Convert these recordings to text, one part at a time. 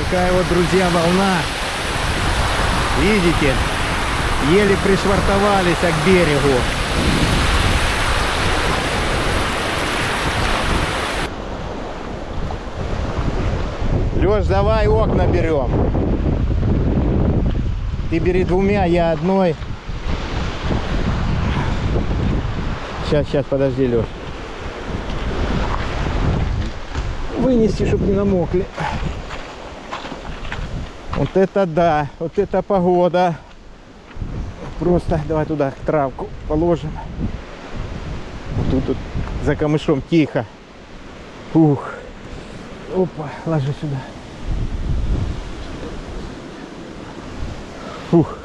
такая вот, друзья, волна. Видите? Еле пришвартовались к берегу. Лёш, давай окна берем. Ты бери двумя, я одной. Сейчас, подожди, Лёш. Вынести, чтобы не намокли. Вот это да, вот это погода. Просто давай туда травку положим. Тут за камышом тихо. Ух. Опа, ложи сюда. Фух.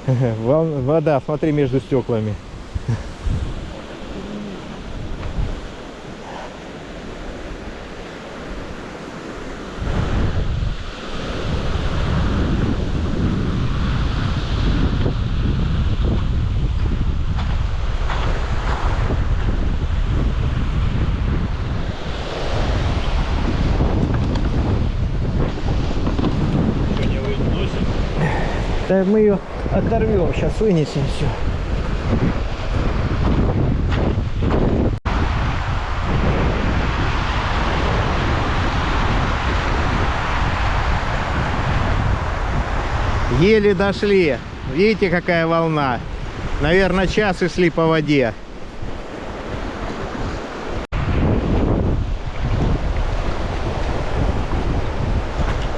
Вода, смотри, между стеклами. Да мы ее оторвем, сейчас вынесем все. Еле дошли. Видите, какая волна? Наверное, час и шли по воде.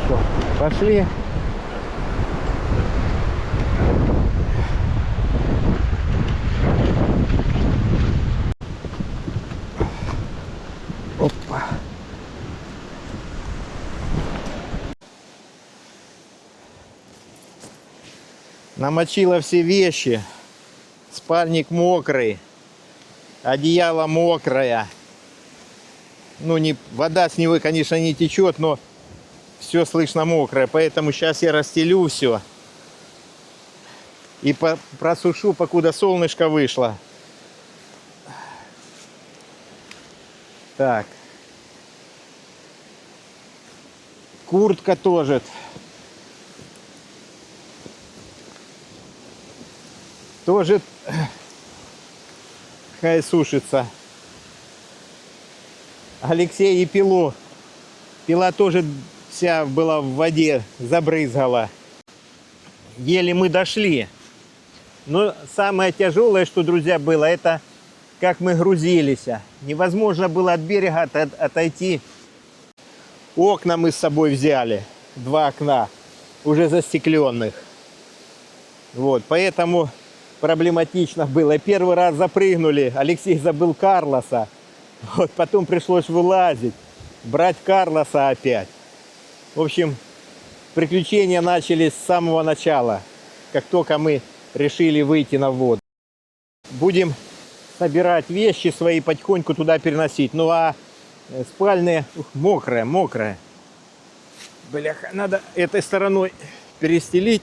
Все, пошли. Опа. Намочила все вещи. Спальник мокрый. Одеяло мокрое. Ну, вода с него, конечно, не течет, но все слышно мокрое. Поэтому сейчас я расстелю все. И просушу, покуда солнышко вышло. Так. Куртка тоже. Тоже хай сушится. Алексей и пилу. Пила тоже вся была в воде, забрызгала. Еле мы дошли. Но самое тяжелое, что, друзья, было, это как мы грузились. Невозможно было от берега отойти. Окна мы с собой взяли. 2 окна, уже застекленных. Вот, поэтому проблематично было. Первый раз запрыгнули, Алексей забыл Карлоса. Вот, потом пришлось вылазить, брать Карлоса опять. В общем, приключения начались с самого начала, как только мы решили выйти на воду. Будем собирать вещи свои, потихоньку туда переносить. Ну а спальные мокрая. Бляха, надо этой стороной перестелить.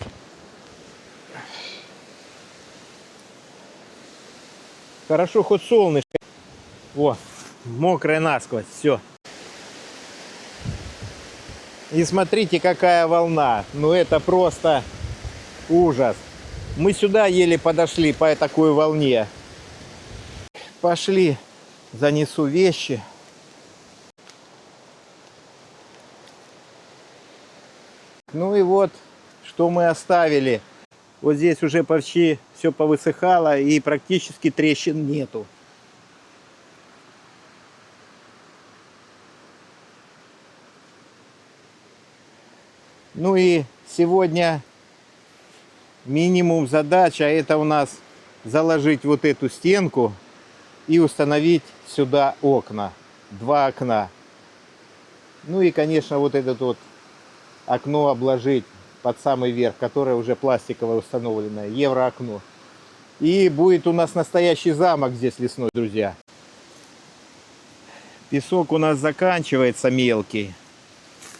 Хорошо, хоть солнышко. О, мокрая насквозь, все. И смотрите, какая волна. Ну это просто ужас. Мы сюда еле подошли по такой волне. Пошли, занесу вещи. Ну и вот, что мы оставили. Вот здесь уже почти все повысыхало и практически трещин нету. Ну и сегодня минимум задача, это у нас заложить вот эту стенку и установить сюда окна. 2 окна. Ну и, конечно, вот это вот окно обложить под самый верх, которое уже пластиковое установленное, евроокно. И будет у нас настоящий замок здесь лесной, друзья. Песок у нас заканчивается мелкий.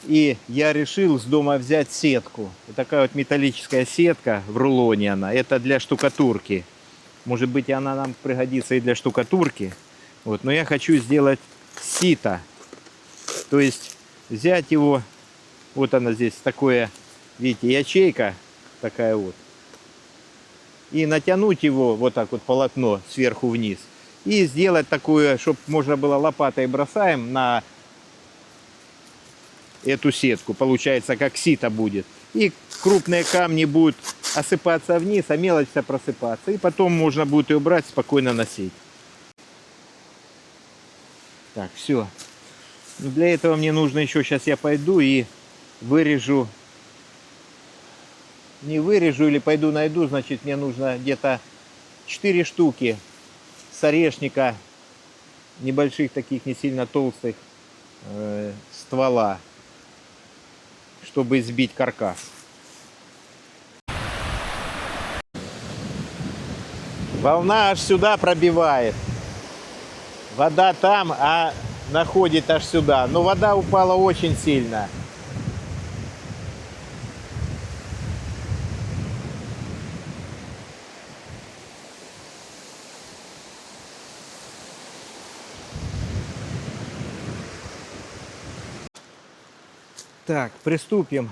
И я решил с дома взять сетку. Вот такая вот металлическая сетка, в рулоне она. Это для штукатурки. Может быть, она нам пригодится и для штукатурки. Вот. Но я хочу сделать сито. То есть взять его Вот она здесь такое, видите, ячейка такая вот. И натянуть его, вот так вот полотно сверху вниз. И сделать такую, чтобы можно было лопатой бросаем на эту сетку. Получается, как сито будет. И крупные камни будут осыпаться вниз, а мелочь вся просыпаться. И потом можно будет ее брать, спокойно носить. Так, все. Для этого мне нужно еще, сейчас я пойду и вырежу. Не вырежу или пойду найду, значит, мне нужно где-то 4 штуки с орешника, небольших таких, не сильно толстых, ствола, чтобы сбить каркас. Волна аж сюда пробивает. Вода там, а находит аж сюда. Но вода упала очень сильно. Так, приступим.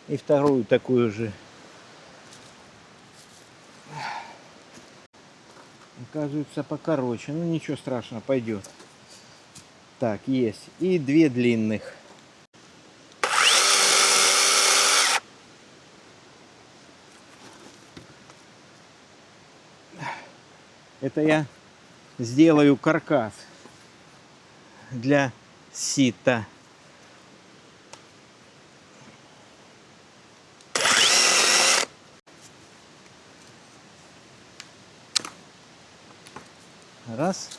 И вторую такую же. Оказывается, покороче. Ну ничего страшного, пойдет. Так, есть. И 2 длинных. Это я сделаю каркас для сита. Раз.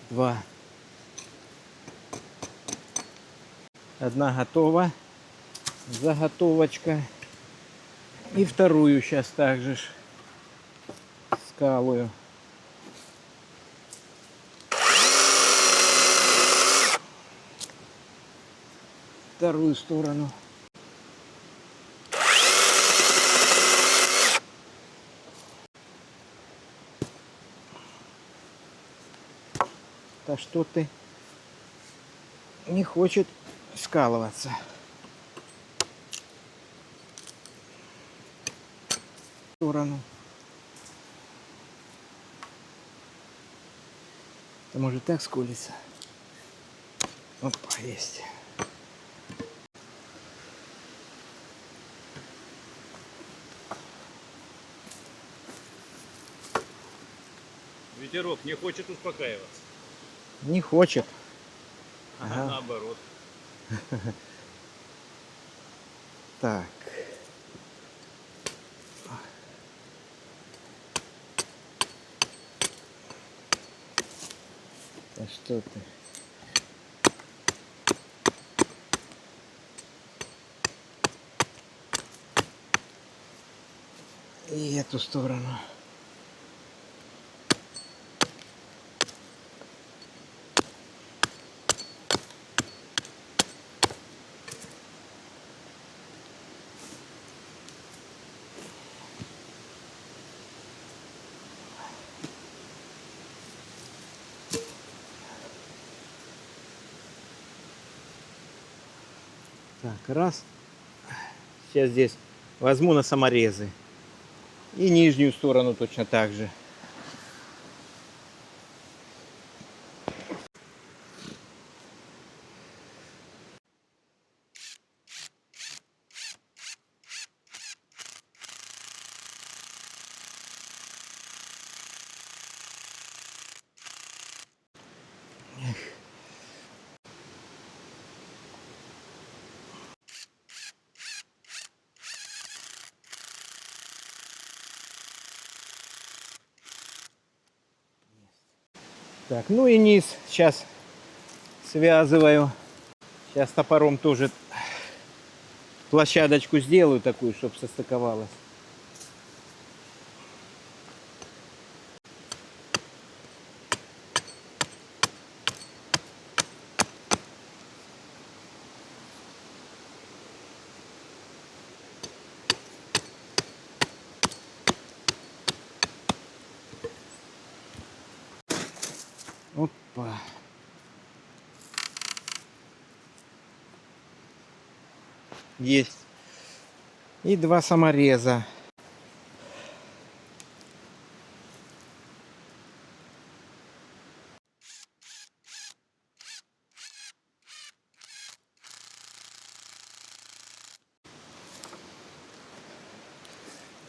Два. Одна готова. Заготовочка. И вторую сейчас также скалываю. Вторую сторону. Да что ты не хочет скалываться. В сторону. Это может так сколиться. Опа, есть. Ветерок не хочет успокаиваться. Не хочет. Ага. Наоборот. Так. Да что ты? И эту сторону. Так, раз. Сейчас здесь возьму на саморезы. И нижнюю сторону точно так же. Так, ну и низ сейчас связываю. Сейчас топором тоже площадочку сделаю такую, чтобы состыковалось. Опа. Есть. И 2 самореза.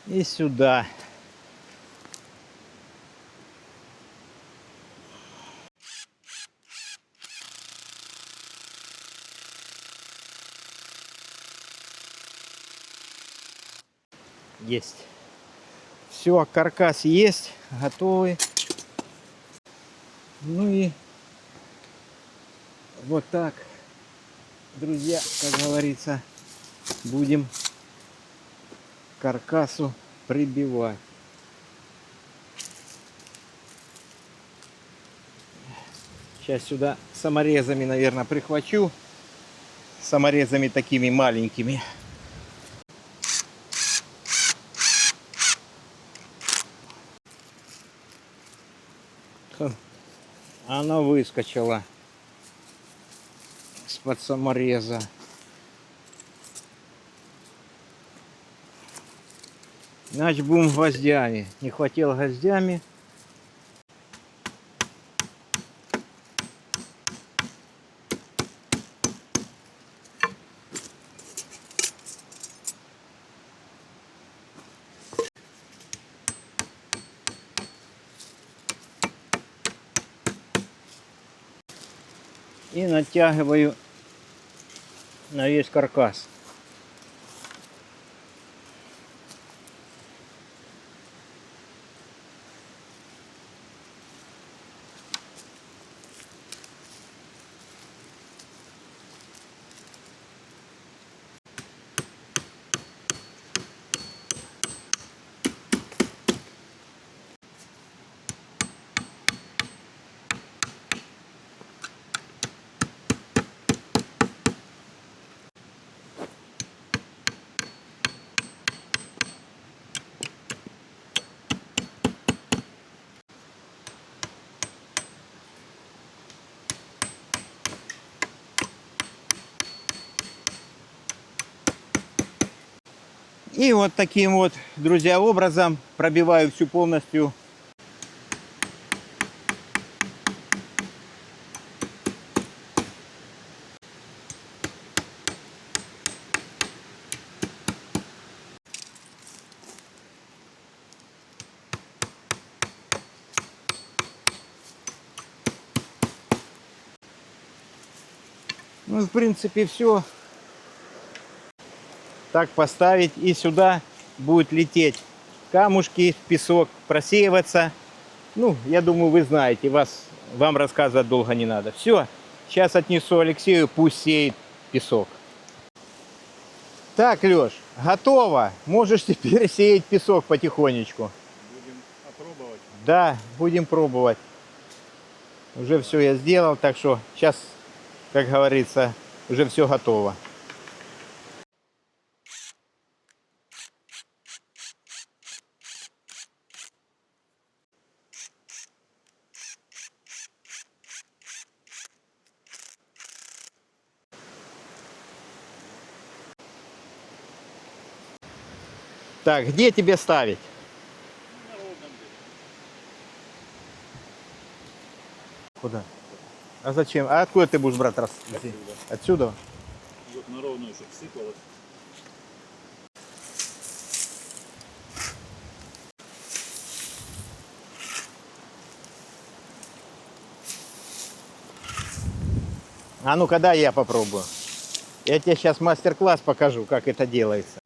И сюда. Есть. Все, каркас есть, готовый. Ну и вот так, друзья, как говорится, будем к каркасу прибивать. Сейчас сюда саморезами, наверное, прихвачу. Саморезами такими маленькими. Она выскочила из-под самореза. Значит, будем гвоздями. Не хватило гвоздями. И натягиваю на весь каркас. И вот таким вот, друзья, образом пробиваю всю полностью. Ну, в принципе, все. Так поставить, и сюда будет лететь камушки, песок, просеиваться. Ну, я думаю, вы знаете, вам рассказывать долго не надо. Все, сейчас отнесу Алексею, пусть сеет песок. Так, Леш, готово. Можешь теперь сеять песок потихонечку. Будем опробовать. Да, будем пробовать. Уже все я сделал, так что сейчас, как говорится, уже все готово. Так, где тебе ставить? На ровном где. Куда? А зачем? А откуда ты будешь брать раз? Отсюда. Отсюда? Вот на ровную, чтобы сыпалось. А ну-ка, дай я попробую. Я тебе сейчас мастер-класс покажу, как это делается.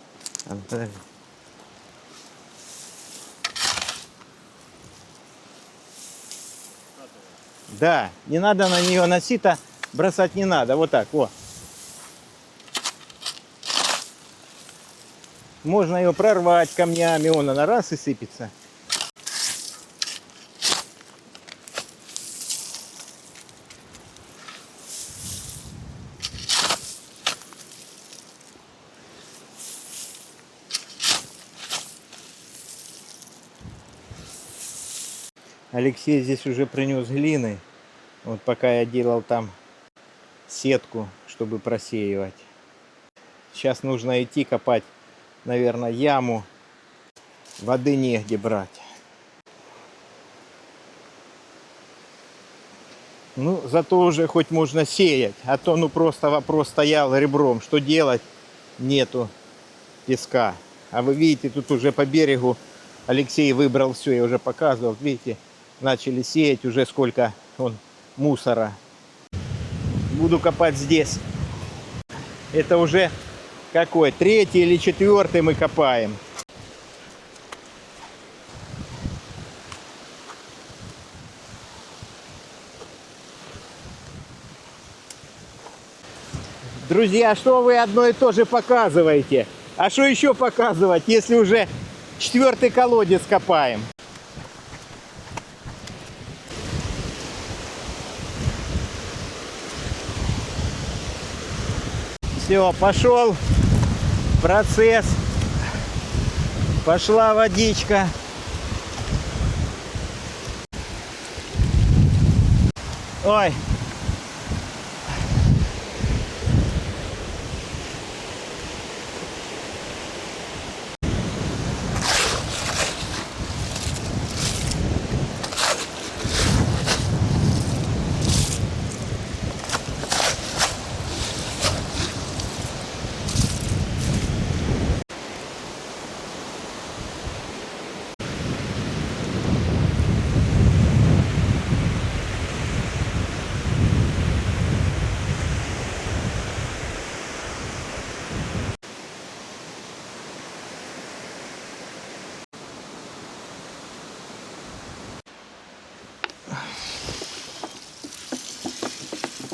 Да, не надо на нее насито бросать, не надо. Вот так, вот. Можно ее прорвать камнями, она раз и сыпется. Алексей здесь уже принес глины. Вот пока я делал там сетку, чтобы просеивать. Сейчас нужно идти копать, наверное, яму. Воды негде брать. Ну, зато уже хоть можно сеять. А то, ну, просто вопрос стоял ребром. Что делать? Нету песка. А вы видите, тут уже по берегу Алексей выбрал все, я уже показывал. Видите, начали сеять уже сколько он мусора. Буду копать здесь. Это уже какой? 3-й или 4-й мы копаем. Друзья, что вы одно и то же показываете? А что еще показывать, если уже 4-й колодец копаем? Все, пошел процесс. Пошла водичка. Ой.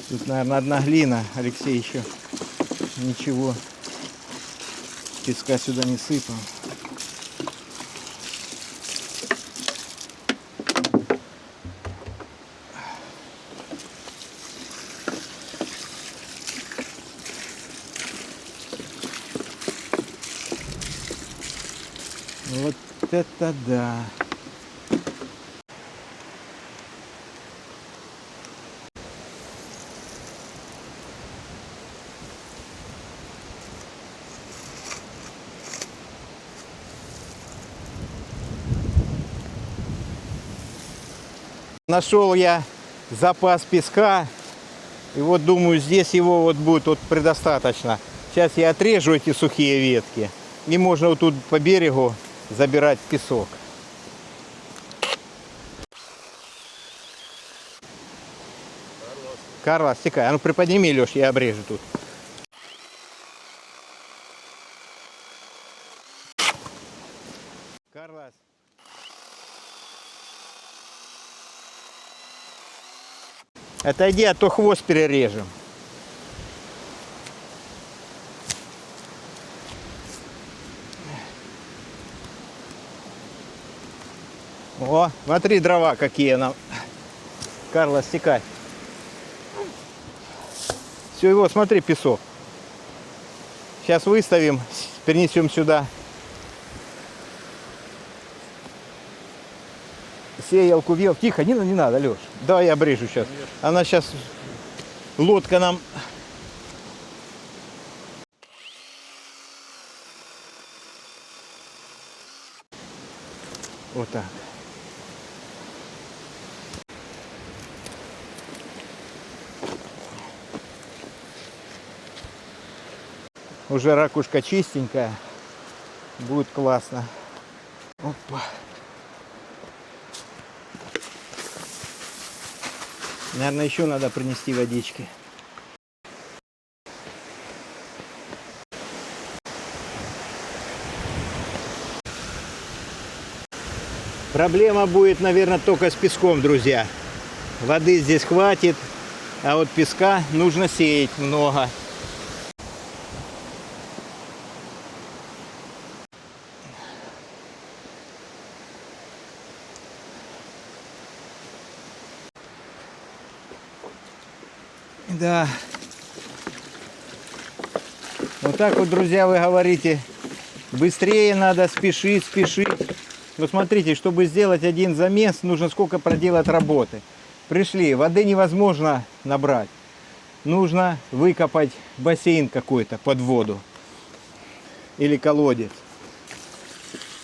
Тут, наверное, одна глина. Алексей еще ничего песка сюда не сыпал. Вот это да. Нашел я запас песка. И вот думаю, здесь его вот будет вот предостаточно. Сейчас я отрежу эти сухие ветки. И можно вот тут по берегу забирать песок. Карлос, стекай. А ну приподними, Леш, я обрежу тут. Карлос. Отойди, а то хвост перережем. О, смотри, дрова какие нам. Карлос, стекай. Все, его, смотри, песок. Сейчас выставим, перенесем сюда. Сеялку вел. Тихо, не надо, Леш. Давай я обрежу сейчас. Она сейчас, лодка нам... Вот так. Уже ракушка чистенькая. Будет классно. Опа. Наверное, еще надо принести водички. Проблема будет, наверное, только с песком, друзья. Воды здесь хватит, а вот песка нужно сеять много. Да. Вот так вот, друзья, вы говорите, быстрее надо спешить. Но смотрите, чтобы сделать один замес, нужно сколько проделать работы. Пришли, воды невозможно набрать. Нужно выкопать бассейн какой-то под воду. Или колодец.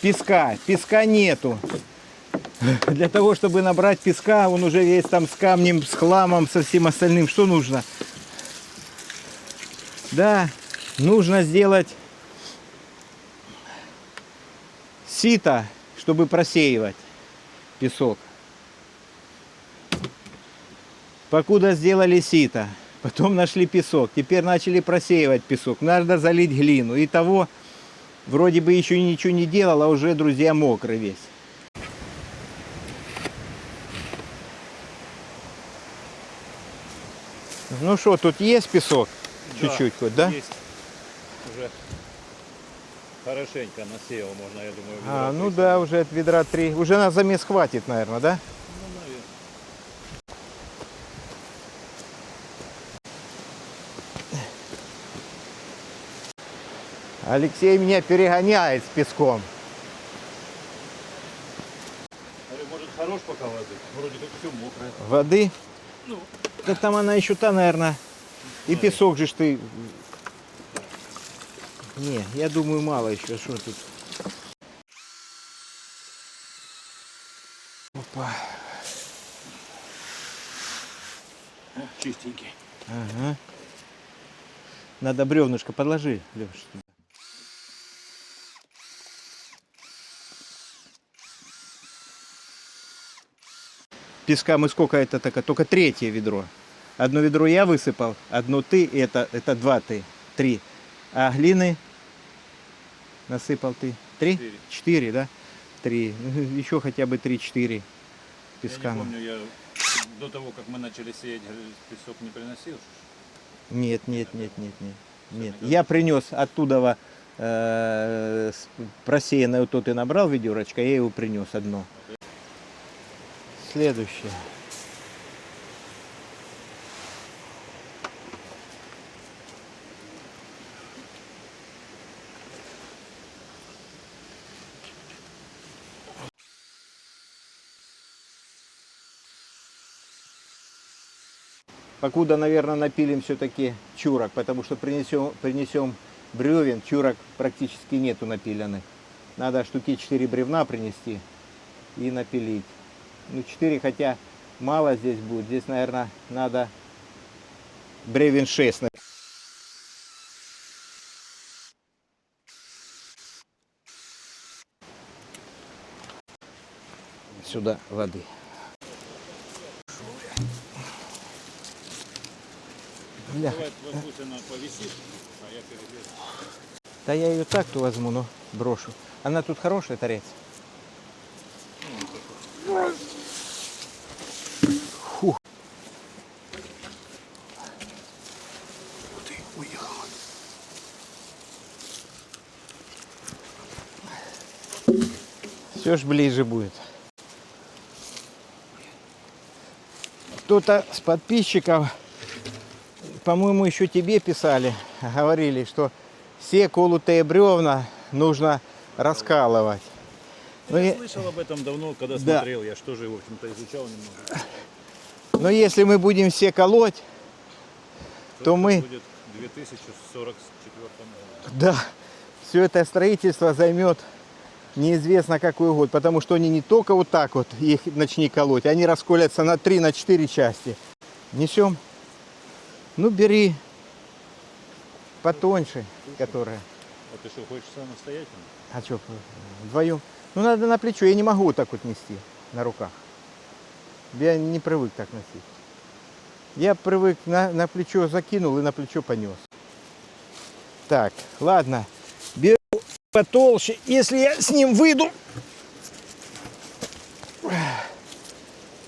Песка нету. Для того, чтобы набрать песка, он уже весь там с камнем, с хламом, со всем остальным. Что нужно? Да, нужно сделать сито, чтобы просеивать песок. Покуда сделали сито, потом нашли песок, теперь начали просеивать песок. Надо залить глину. И того вроде бы еще ничего не делал, а уже, друзья, мокрый весь. Ну что, тут есть песок? Чуть-чуть хоть, да? Есть. Уже хорошенько насеял, можно, я думаю. Ну да, уже от ведра 3. Уже на замес хватит, наверное, да? Ну, наверное. Алексей меня перегоняет с песком. Может, хорош пока воды? Вроде как все мокрое. Воды? Ну, Да там она еще та, наверное. И песок же ж ты... Не, я думаю, мало еще. Что тут? Опа. чистенький. Ага. Надо бревнышко подложи, Леш. Песка мы сколько это такое? Только 3-е ведро. Одно ведро я высыпал, одно ты, и это 2 ты, 3. А глины насыпал ты 3? 4, да? 3. Еще хотя бы 3-4 песка. Я не помню, я до того, как мы начали сеять, песок не приносил. Нет. Я принес оттуда просеянное, вот тот и набрал ведерочко, я его принес одно. Следующее. Покуда, наверное, напилим все-таки чурок, потому что принесем бревен, чурок практически нету напиленных. Надо штуки 4 бревна принести и напилить. Ну 4, хотя мало здесь будет. Здесь, наверное, надо бревен 6. Сюда воды. Бля. Давай, пусть она повисит, а я перелезу. Да я ее так-то возьму, но брошу. Она тут хорошая, торец. Фу. Ты уехала. Все ж ближе будет. Кто-то с подписчиков, по-моему, еще тебе писали, говорили, что все колотые бревна нужно раскалывать. Я слышал об этом давно, когда смотрел. Я же тоже, в общем-то, изучал немного. Но если мы будем все колоть, то мы... Будет в 2044 году. Да, все это строительство займет неизвестно какой год, потому что они не только вот так вот их начни колоть, они расколятся на 3-4 части. Несем. Ну, бери потоньше, которая. А ты что, хочешь самостоятельно? А что, вдвоем? Ну, надо на плечо. Я не могу вот так вот нести на руках. Я не привык так носить. Я привык на плечо закинул и на плечо понес. Так, ладно. Беру потолще. Если я с ним выйду...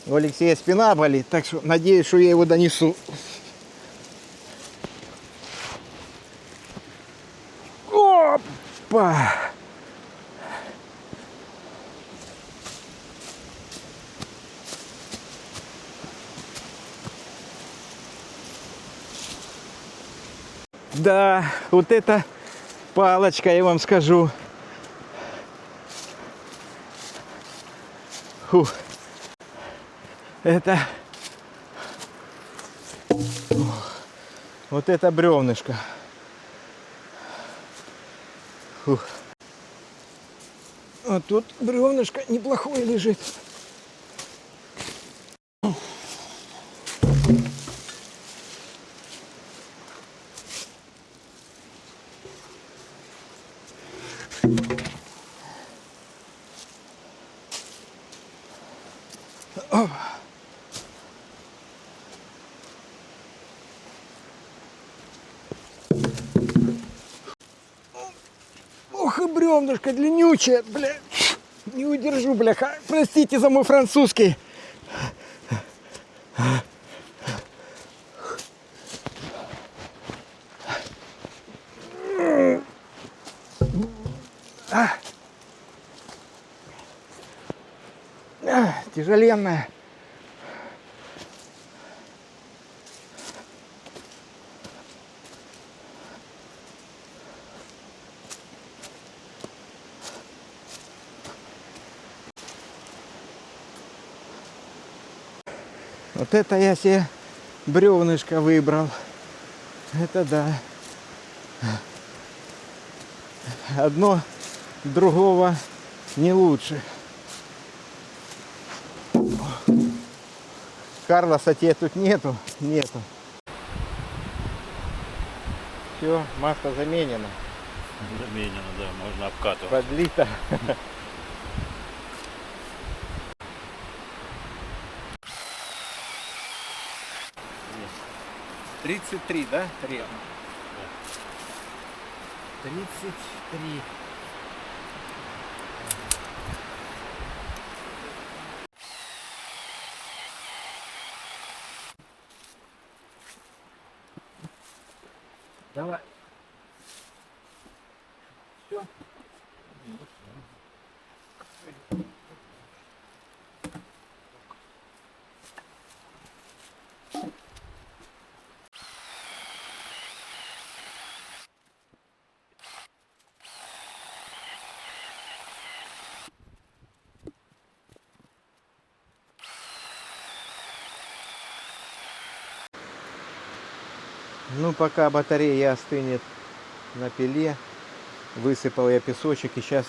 У Алексея спина болит, так что надеюсь, что я его донесу. Опа! Да, вот эта палочка, я вам скажу. Фу. Это Вот это бревнышко. Фух. А тут бревнышко неплохое лежит. Ох и бревнышко длиннючее, бля. Не удержу, бляха. Простите за мой французский. Тяжеленная. Вот это я себе бревнышко выбрал. Это да. Одно другого не лучше. Карлоса тебе тут нету? Нету. Все, масло заменено. Заменено, да, можно обкатывать. Подлито. — 33, да? Режем. 33. Давай. Все. Ну, пока батарея остынет на пиле, высыпал я песочек и сейчас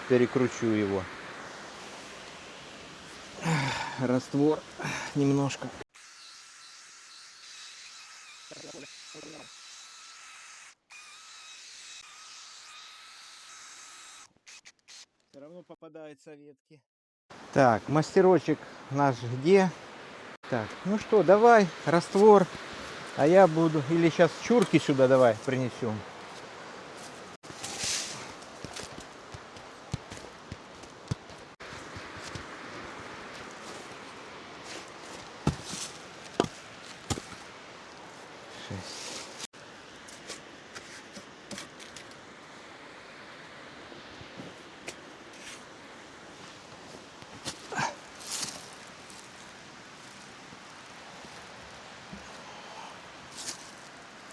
перекручу его. Раствор немножко. Все равно попадаются ветки. Так, мастерочек наш где? Так, ну что, давай раствор. А я буду, или сейчас чурки сюда давай принесем.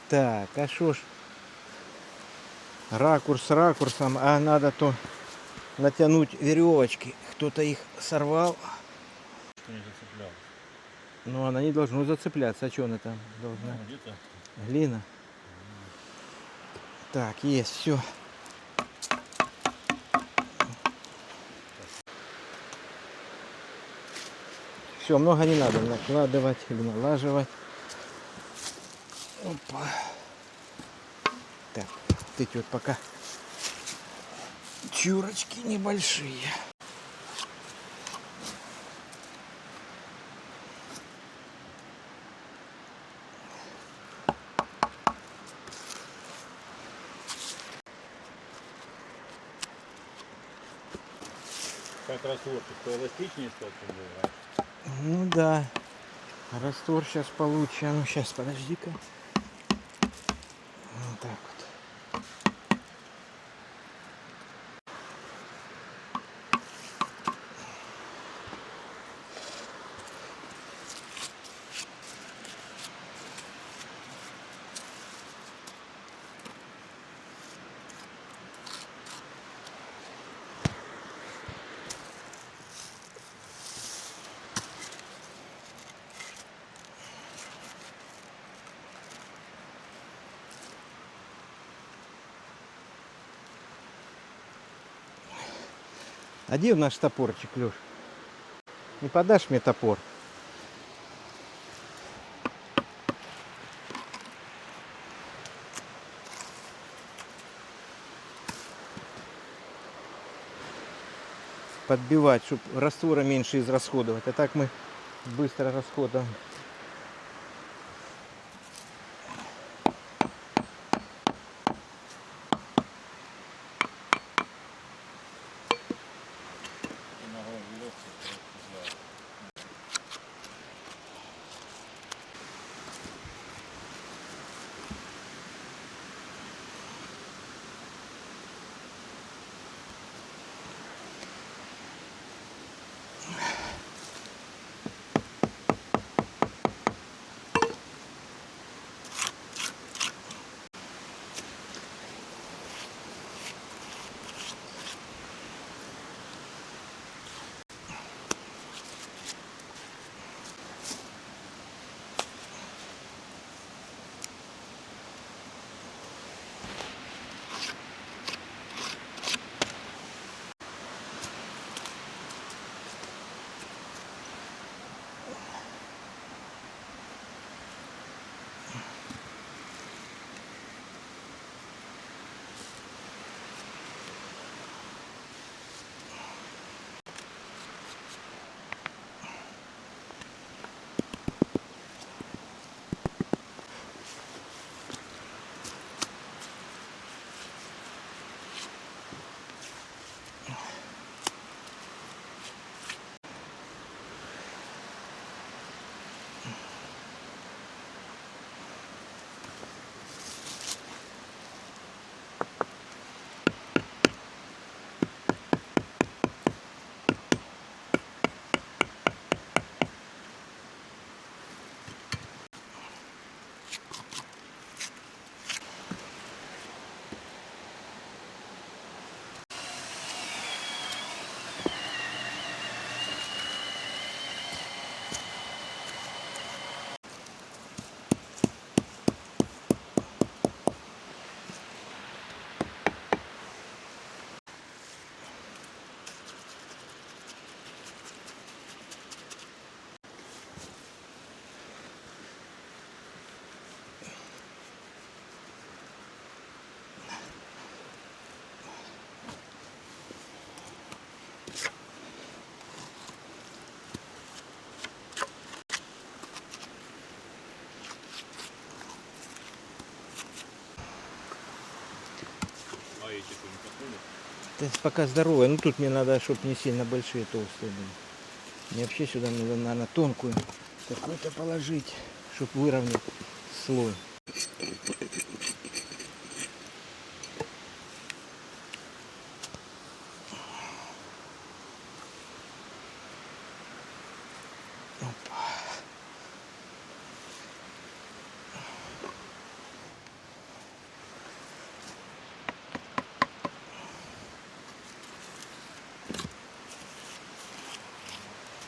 Так, а шо ж ракурс ракурсом, а надо то натянуть веревочки. Кто-то их сорвал. Не зацеплял. Но она не должна зацепляться. А что она там должна? Ну, где-то. Глина. Так, есть, все. Все, много не надо накладывать или налаживать. Опа. Так, вот эти вот пока чурочки небольшие. Как растворчик, поэластичнее стал, чем был раньше. Ну да. Раствор сейчас получим. Ну сейчас, подожди-ка. Вот так вот. А где наш топорчик, Леш? Не подашь мне топор? Подбивать, чтобы раствора меньше израсходовать. А так мы быстро расходуем. А эти что, не подходят? Это пока здоровая. Ну тут мне надо, чтобы не сильно большие, толстые были. Мне вообще сюда надо, наверное, тонкую какую-то положить, чтобы выровнять слой.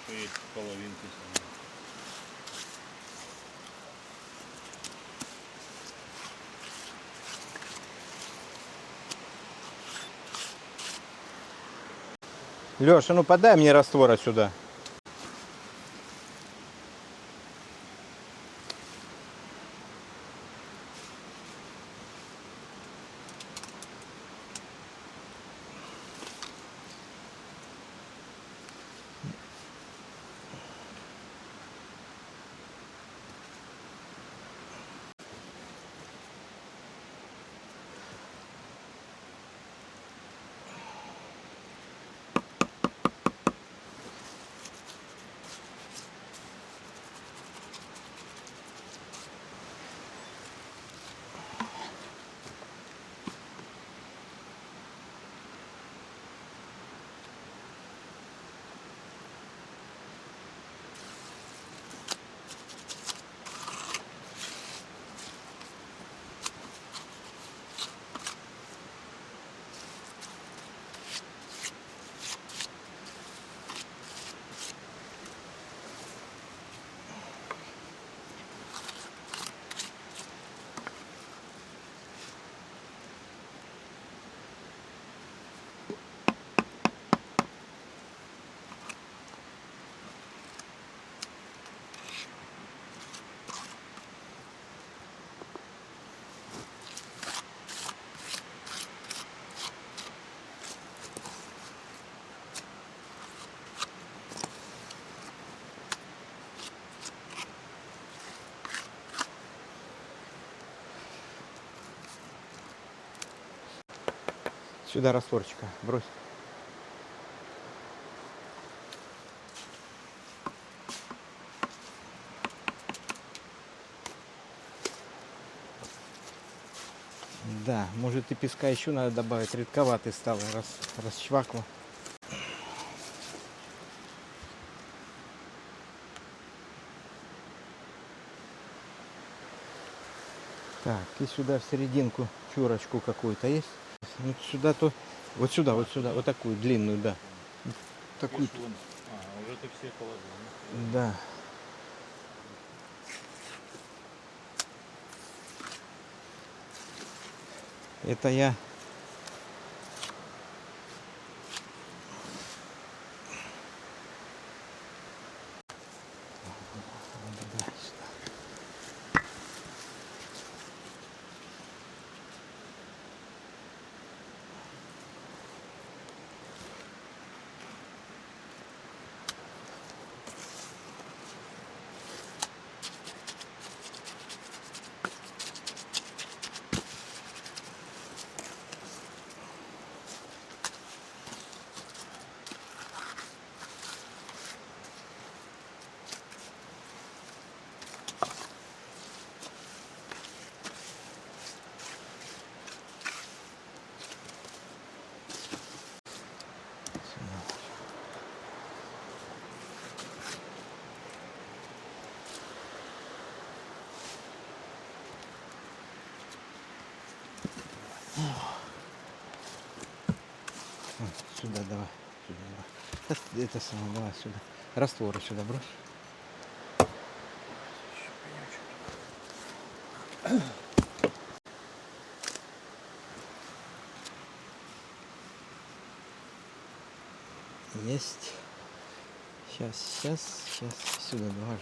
Есть половинки. Леша, ну подай мне раствора сюда. Сюда растворчика брось. Да, может и песка еще надо добавить. Редковатый стал, расчвакло. Так, и сюда в серединку чурочку какую-то есть. Ну, сюда то, вот сюда, вот такую длинную, да. Такую, Видишь, вон. Уже ты все положил. да. Это я. Сюда давай. Сюда давай. Это самое, давай сюда. Растворы сюда брось. Есть. Сейчас. Сюда давай.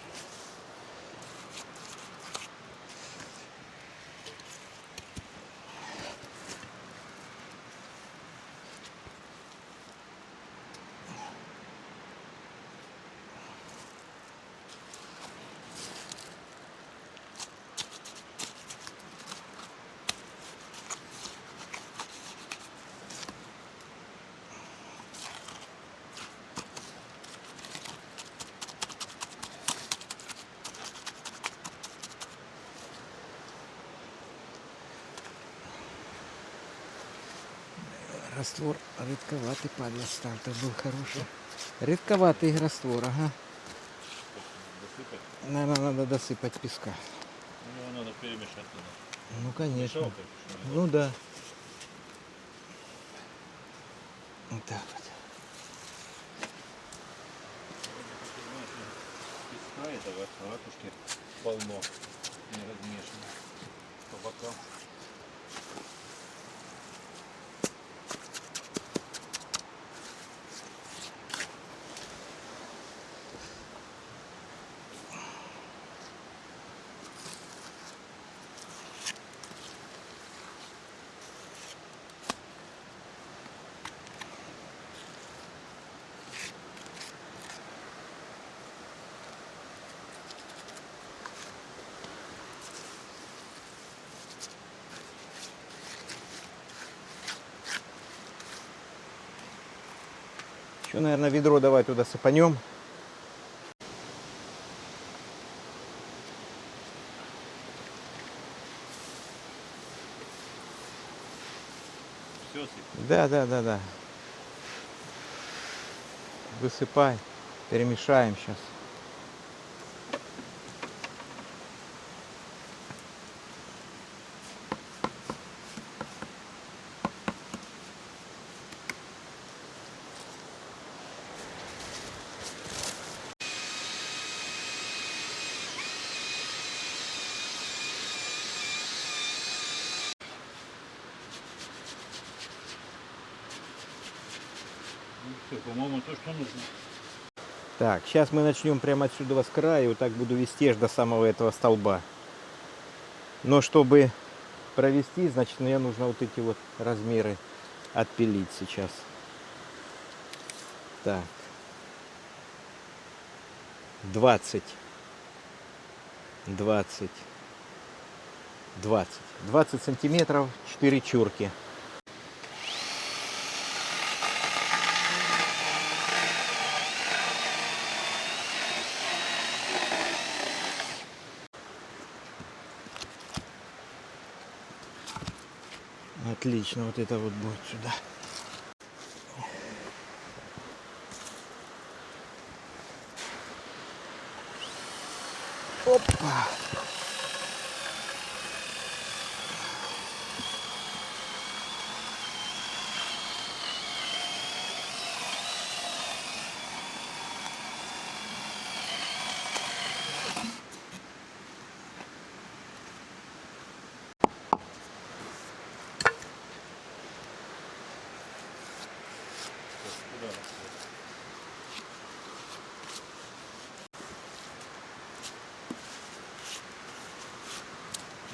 Раствор редковатый, падла стал, то был хороший. Редковатый раствор, ага. Досыпать. Наверное, надо досыпать песка. Ну, его надо перемешать туда. Ну, конечно. Мешалкой, чтобы Ну да. Вот так вот. песка этого ракушки полно. Не размешано. По бокам. Еще, наверное, ведро давай туда сыпанем. Все сыпь. Да. Высыпай. Перемешаем сейчас. Ну, все, по-моему, то, что нужно. Так, сейчас мы начнем прямо отсюда с края. Вот так буду вести аж до самого этого столба. Но чтобы провести, значит, мне нужно вот эти вот размеры отпилить сейчас. Так. 20 сантиметров, 4 чурки. Отлично, вот это вот будет сюда. Опа.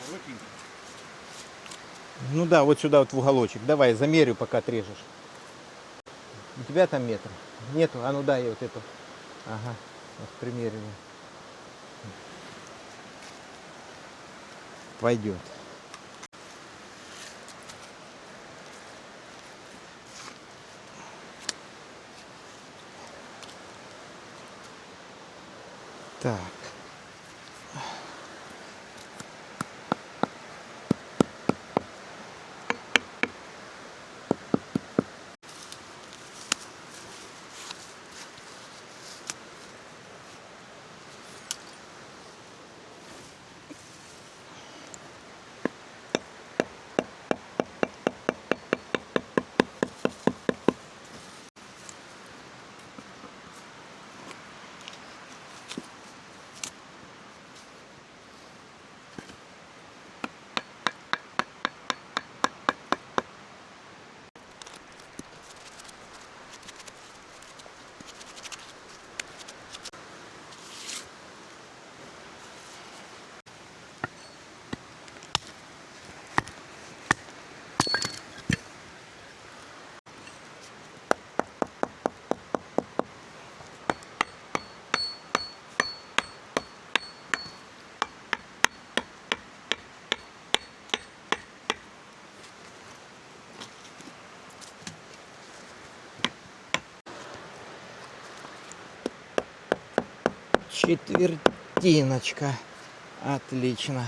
Выкинь. Ну да, вот сюда вот в уголочек. Давай, замерю, пока отрежешь. У тебя там метр? Нету? А ну дай вот эту. Ага, вот примерю. Пойдет. Так. Четвертиночка. Отлично.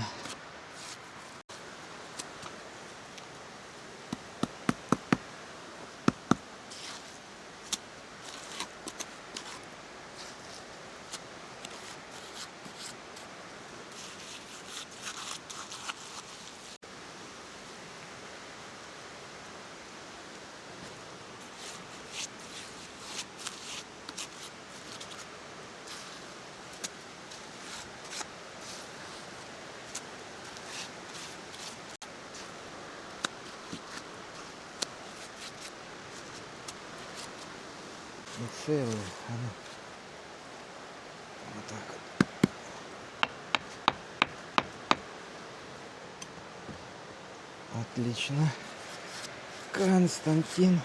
И целую. А ну. Вот так вот. Отлично. Константин.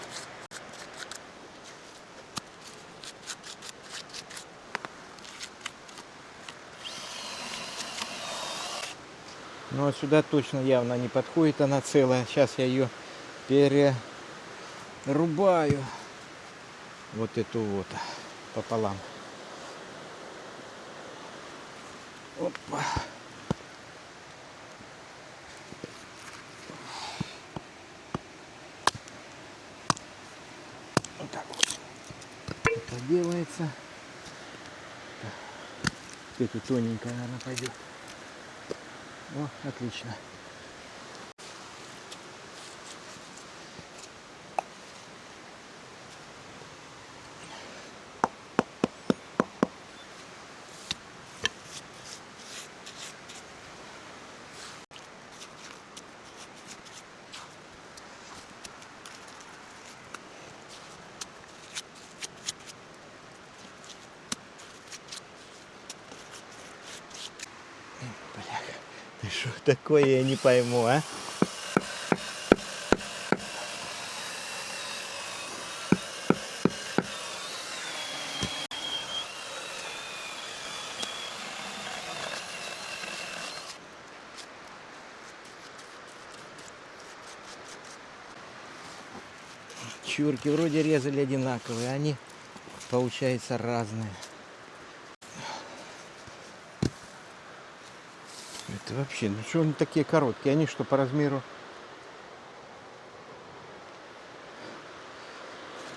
Ну а сюда точно явно не подходит она целая. Сейчас я ее перерубаю. Вот эту вот пополам. Опа. Вот так вот. Это делается. Эту тоненькая, наверное, пойдет. О, отлично. Бляха, ты что такое, я не пойму, а? Чурки вроде резали одинаковые, они, получается, разные. Это вообще, ну что они такие короткие? Они что, по размеру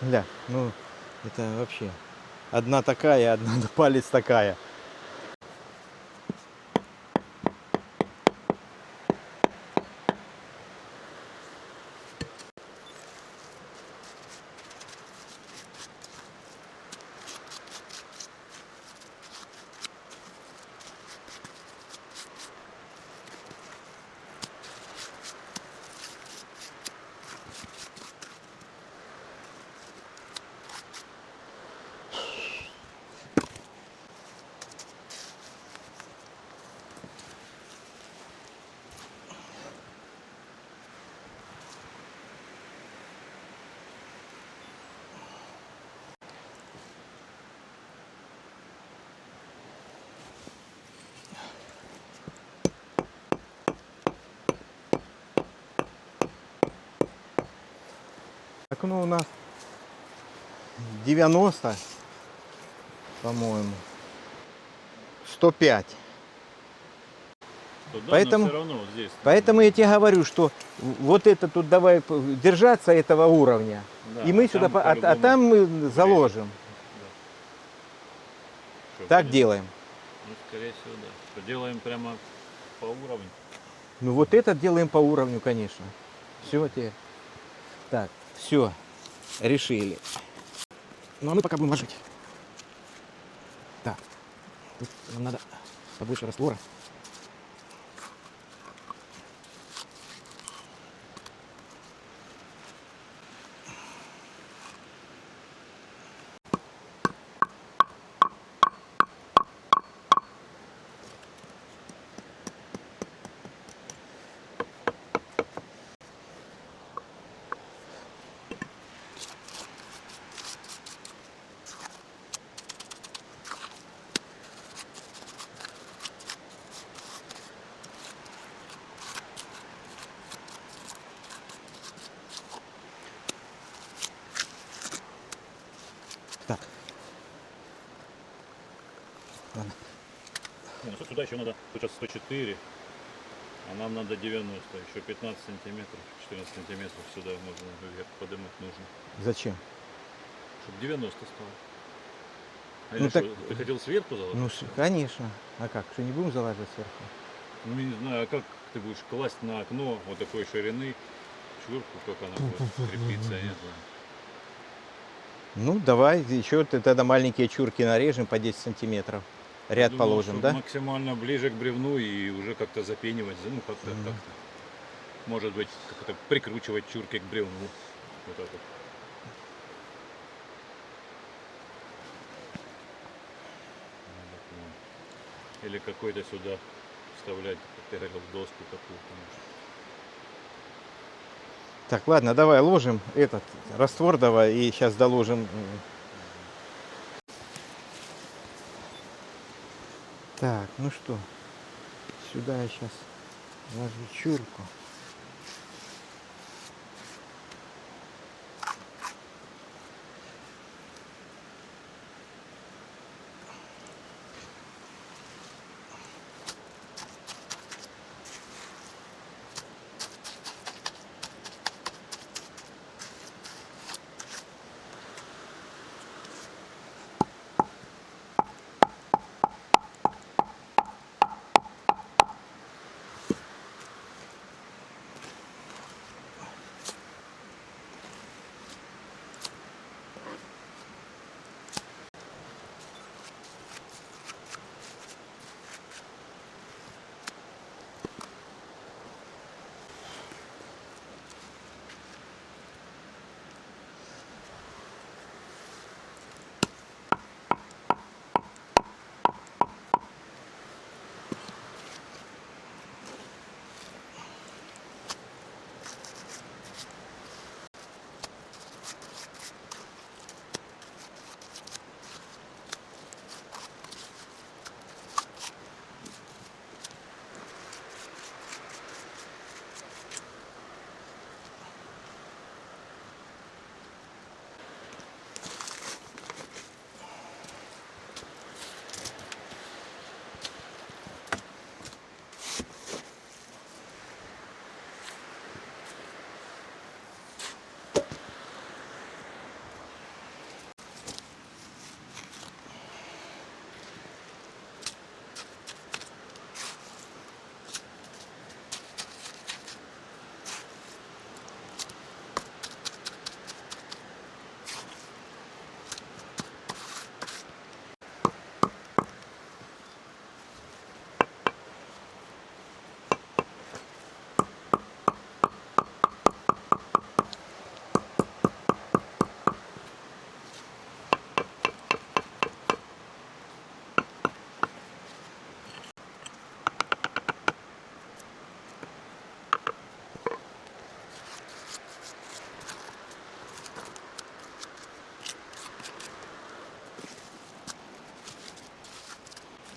Гля, ну это вообще одна такая, одна палец такая. Так, ну у нас 90, по-моему, 105. То да, Поэтому- но все равно вот здесь. Поэтому я тебе говорю, что вот это тут давай держаться этого уровня. Да, И мы а сюда, там а по-любому там мы влезет. заложим. Что, Так будем? делаем. Ну, скорее всего, да. Что делаем прямо по уровню. Ну вот это делаем по уровню, конечно. Все теперь. Так, все, решили. Ну а мы пока будем ложить. Так, тут нам надо побольше раствора. Так. Ладно. Не, ну сюда еще надо, тут сейчас 104, а нам надо 90, еще 15 сантиметров, 14 сантиметров сюда можно вверх поднимать нужно, Зачем? чтобы 90 стало. А Ну или так- что, ты хотел сверху заложить? Ну, конечно. А как? Что, не будем залаживать сверху? Ну, не знаю, а как ты будешь класть на окно вот такой ширины чурку, как она будет крепиться, я не знаю. Ну, давай еще тогда маленькие чурки нарежем по 10 сантиметров. Ряд Думал, положим, что да? максимально ближе к бревну и уже как-то запенивать, ну как-то, как-то. Может быть, как-то прикручивать чурки к бревну. Вот так вот. Или какой-то сюда вставлять, как ты говорил, доску такую. Так, ладно, давай ложим этот раствор, давай, и сейчас доложим. Так, ну что, сюда я сейчас ложу чурку.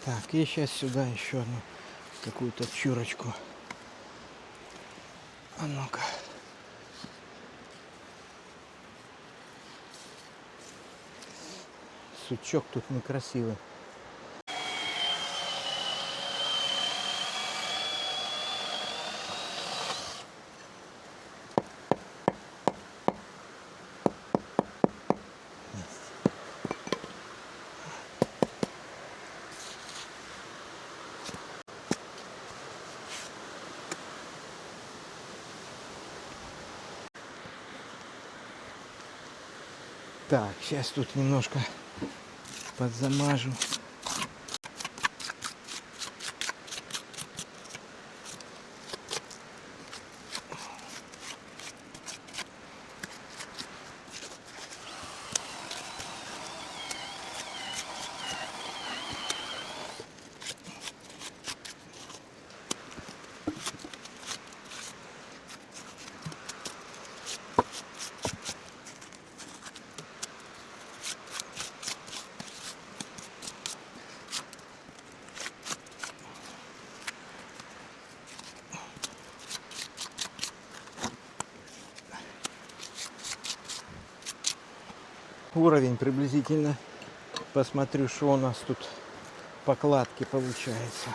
Так, и сейчас сюда еще одну какую-то чурочку. А ну-ка. Сучок тут некрасивый. Так, сейчас тут немножко подзамажу. Уровень приблизительно. Посмотрю, что у нас тут покладки получается.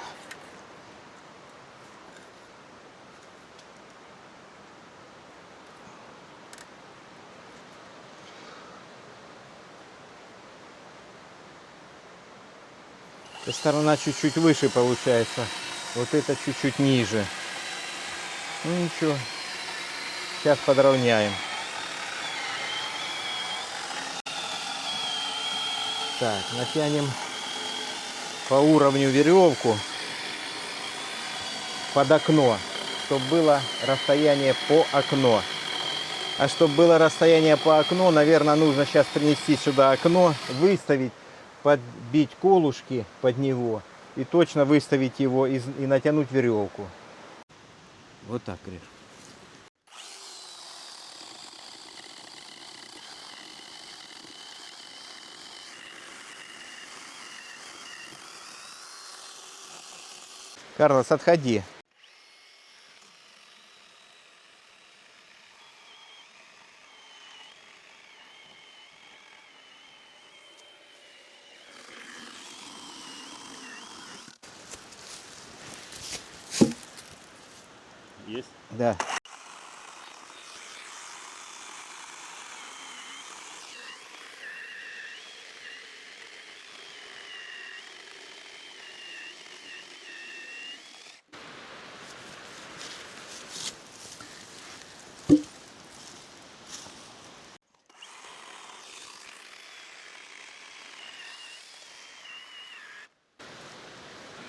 Эта сторона чуть-чуть выше получается. Вот это чуть-чуть ниже. Ну ничего. Сейчас подровняем. Так, натянем по уровню веревку под окно, чтобы было расстояние по окно. А чтобы было расстояние по окну, наверное, нужно сейчас принести сюда окно, выставить, подбить колышки под него и точно выставить его и натянуть веревку. Вот так, Гриш. Карлос, отходи. Есть? Да.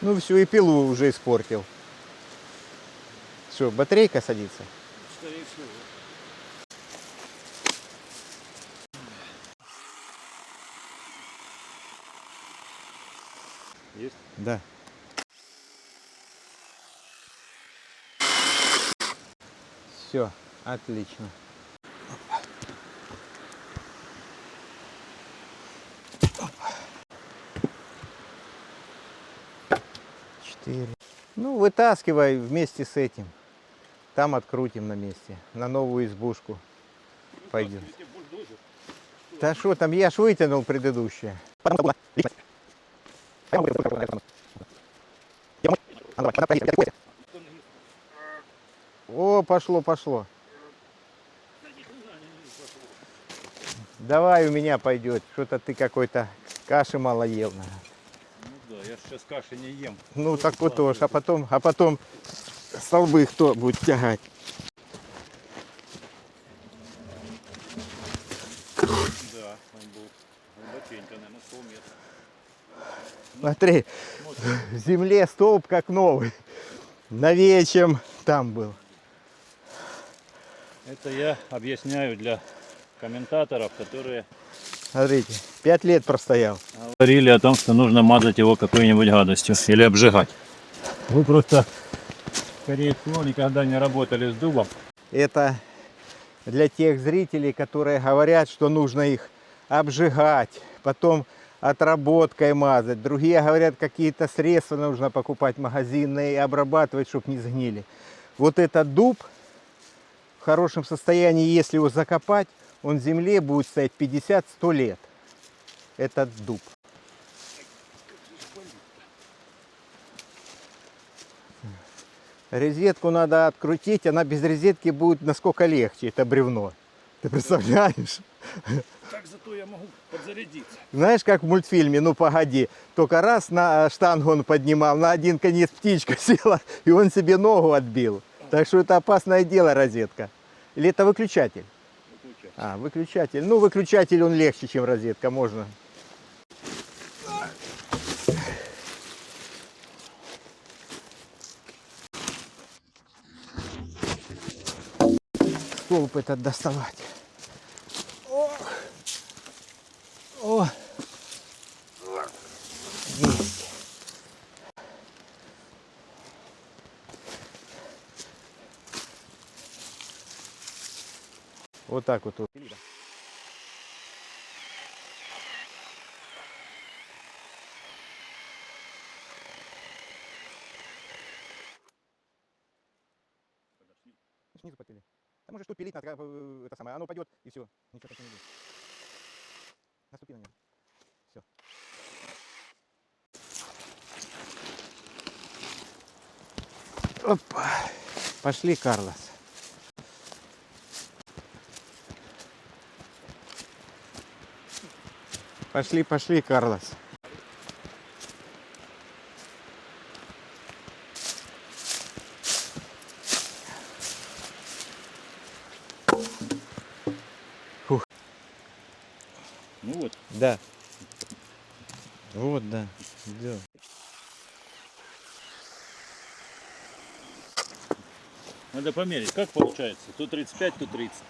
Ну все, и пилу уже испортил. Что, батарейка садится? Скорее всего. Есть? Да. Все, отлично. Четыре. Ну, вытаскивай вместе с этим. Там открутим на месте. На новую избушку пойдет. Да что там, я ж вытянул предыдущее. О, пошло, пошло. Давай у меня пойдет. Что-то ты какой-то каши мало ел. Ну да, я сейчас каши не ем. Ну так вот тоже. А потом столбы кто будет тягать? Да, он был глубоченько, наверное, 100 метров. Смотри, Смотрим. в земле столб как новый. Новее, чем там был. Это я объясняю для комментаторов, которые Смотрите, 5 лет простоял. говорили о том, что нужно мазать его какой-нибудь гадостью или обжигать. Вы просто, скорее всего, никогда не работали с дубом. Это для тех зрителей, которые говорят, что нужно их обжигать, потом отработкой мазать. Другие говорят, какие-то средства нужно покупать магазинные и обрабатывать, чтобы не сгнили. Вот этот дуб в хорошем состоянии, если его закопать, он в земле будет стоять 50-100 лет. Этот дуб. Розетку надо открутить, она без розетки будет насколько легче, это бревно. Ты представляешь? Так зато я могу подзарядиться. Знаешь, как в мультфильме «Ну погоди», только раз на штангу он поднимал, на один конец птичка села, и он себе ногу отбил. Так что это опасное дело, розетка. Или это выключатель? Выключать. А, выключатель. Ну, выключатель он легче, чем розетка, можно. Столб этот доставать. О! О! Есть. Вот так вот. Снизу подпили. Там можешь тут пилить, это самое, оно упадет и все. Ничего такого не будет. Наступи на него. Все. Опа. Пошли, Карлос. Пошли, пошли, Карлос. Фух. Ну вот. Да. Вот, да. Да. Надо померить, как получается. То 35, то 30.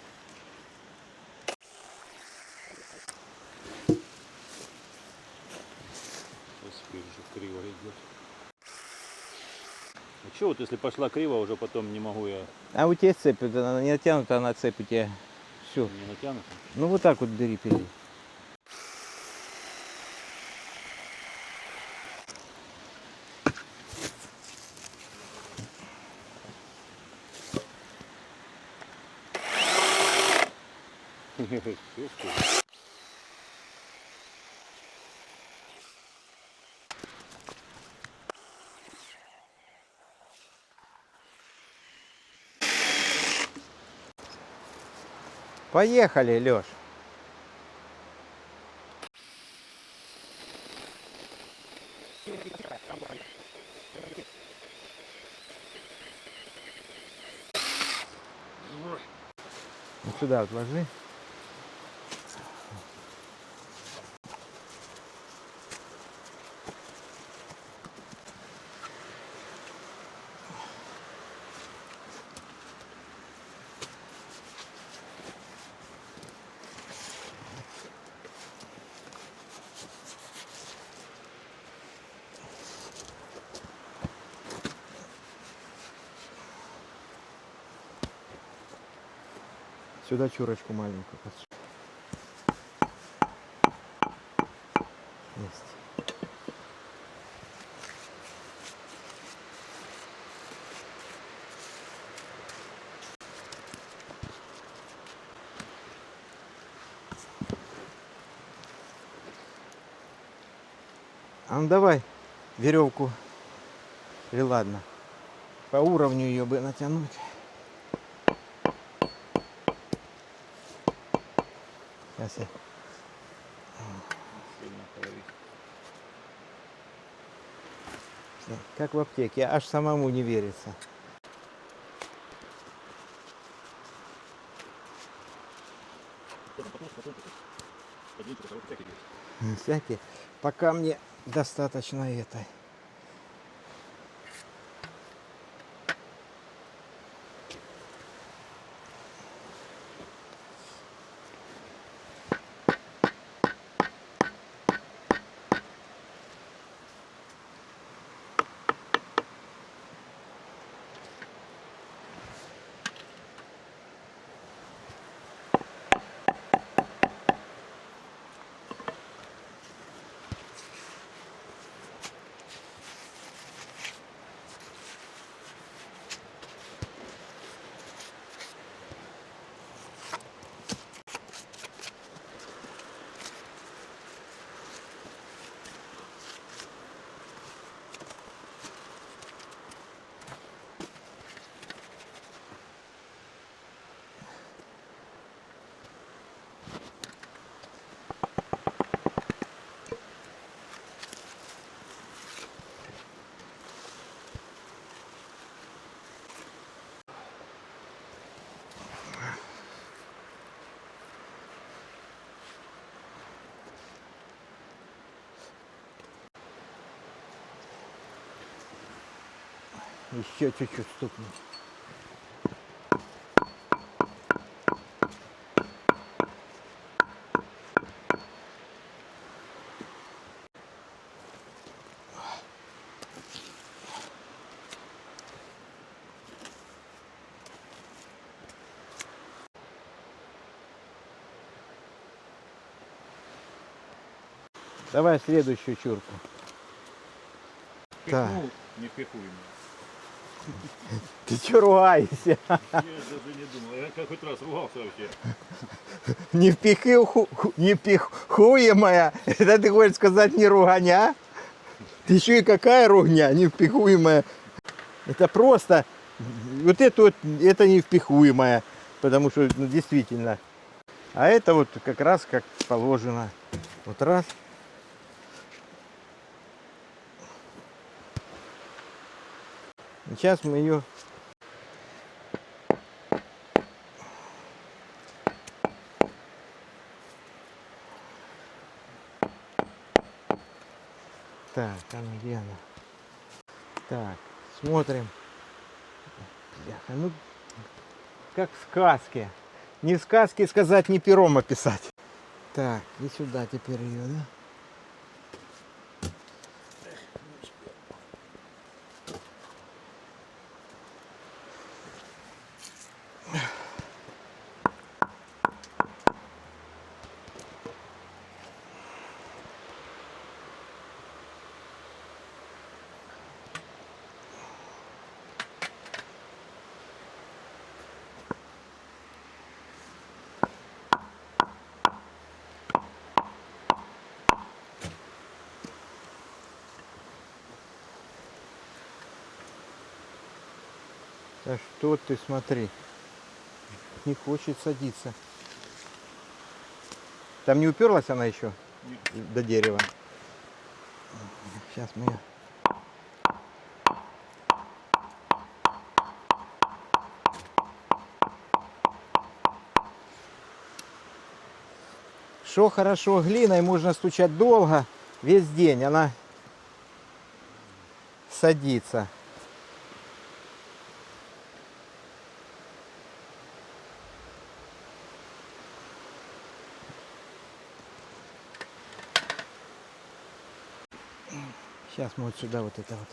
Теперь уже криво идет. А что вот если пошла криво, уже потом не могу я А у тебя цепь, она не натянута, она цепь у тебя. Все. не натянута? Ну вот так вот бери, пили. Поехали, Лёш. Вот сюда вот ложи. Сюда чурочку маленькую подсунь. Есть. А ну давай веревку. Или ладно. По уровню ее бы натянуть. Сейчас я. Сильно половить. Как в аптеке, аж самому не верится. Всякие. Пока мне достаточно этой. Еще чуть-чуть стукнуть. Давай следующую чурку. Так. Пихнул, не пихуем. Ты че ругаешься? Я даже не думал. Я как хоть раз ругался вообще. Невпихуемая. Это ты хочешь сказать не руганя? Ты еще и какая ругня, невпихуемая. Это просто, вот это вот, это невпихуемая. Потому что, ну, действительно. А это вот как раз как положено. Вот раз. Сейчас мы ее... Так, а ну где она? Так, смотрим. Бляха, ну, как в сказке. Не в сказке сказать, не пером описать. Так, и сюда теперь ее, да? Да что ты, смотри. Не хочет садиться. Там не уперлась она еще до дерева? Сейчас мы ее... Что хорошо, глиной можно стучать долго, весь день она садится. Сейчас мы вот сюда вот это вот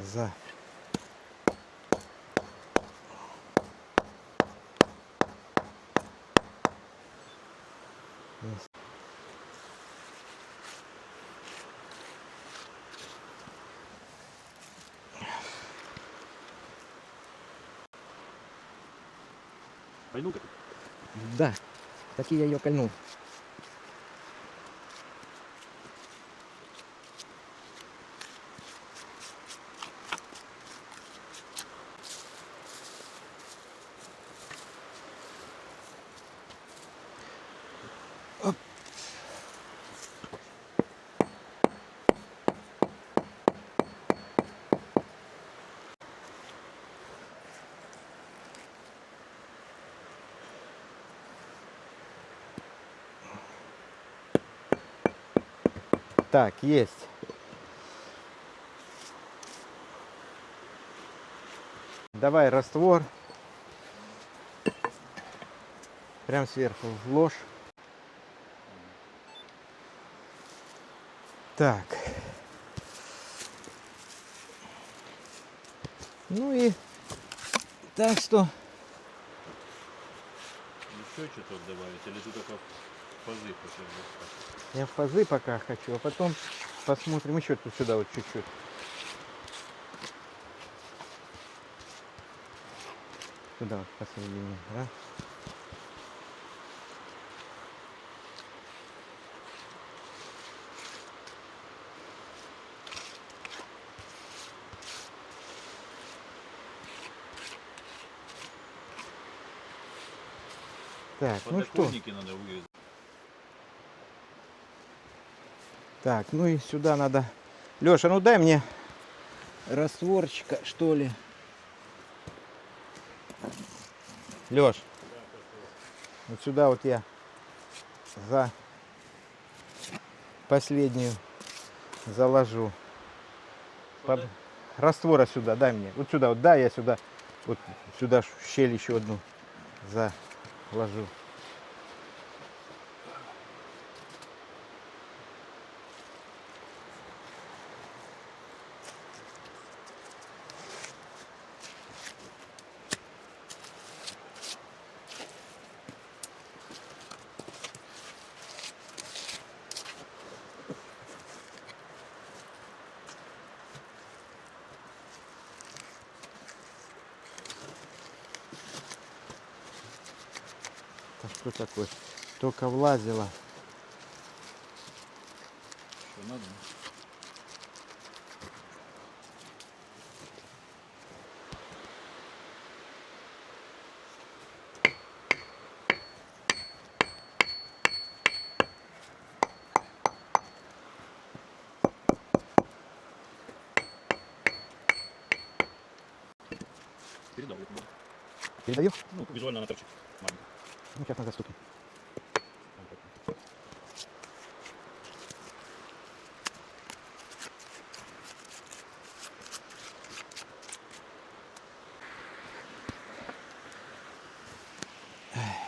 за... Пойду как? Да, так и я ее кольнул. Оп. Так, есть. Давай раствор. Прям сверху вложь. Так. Ну и так что... Еще что-то добавить? Или ты только пазы хочешь? Я в фазы пока хочу, а потом посмотрим еще тут сюда вот чуть-чуть. Сюда вот посередине, да? Так, ну что? Подоконники надо вырезать. Так, ну и сюда надо... Леша, ну дай мне растворчика, что ли. Леш, вот сюда вот я за последнюю заложу. раствора сюда, дай мне. Вот сюда, вот дай я сюда, вот сюда щель еще одну заложу. Это что такое? Только влазило. Что надо? Передал. Передаю? Ну, визуально она торчит. Маленько. Ну, сейчас надо стукнуть.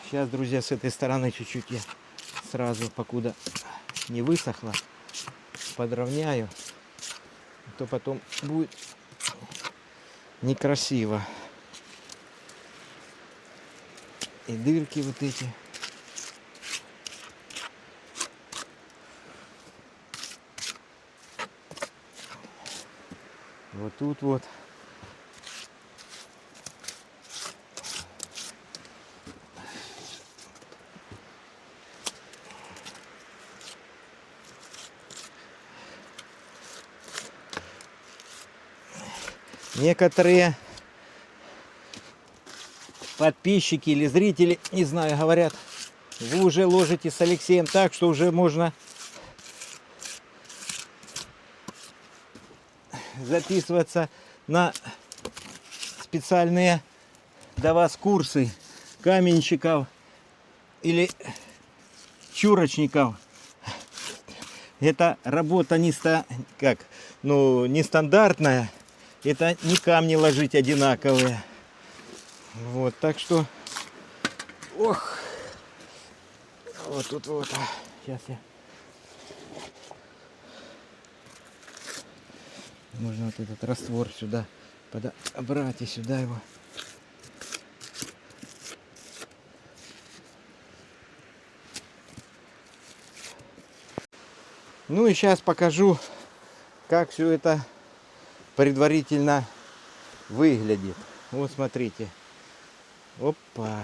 Сейчас, друзья, с этой стороны чуть-чуть я сразу, покуда не высохло, подровняю. А то потом будет некрасиво. И дырки вот эти. Вот тут вот. Некоторые подписчики или зрители, не знаю, говорят, вы уже ложите с Алексеем так, что уже можно записываться на специальные для вас курсы каменщиков или чурочников. Это работа нестандартная. Это не камни ложить одинаковые. Вот, так что, ох, вот тут вот, сейчас я, можно вот этот раствор сюда подобрать и сюда его. Ну и сейчас покажу, как все это предварительно выглядит. Вот смотрите. Опа.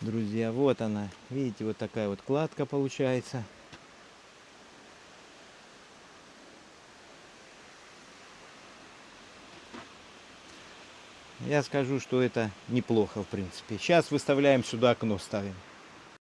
Друзья, вот она. Видите, вот такая вот кладка получается. Я скажу, что это неплохо, в принципе. Сейчас выставляем сюда окно, ставим.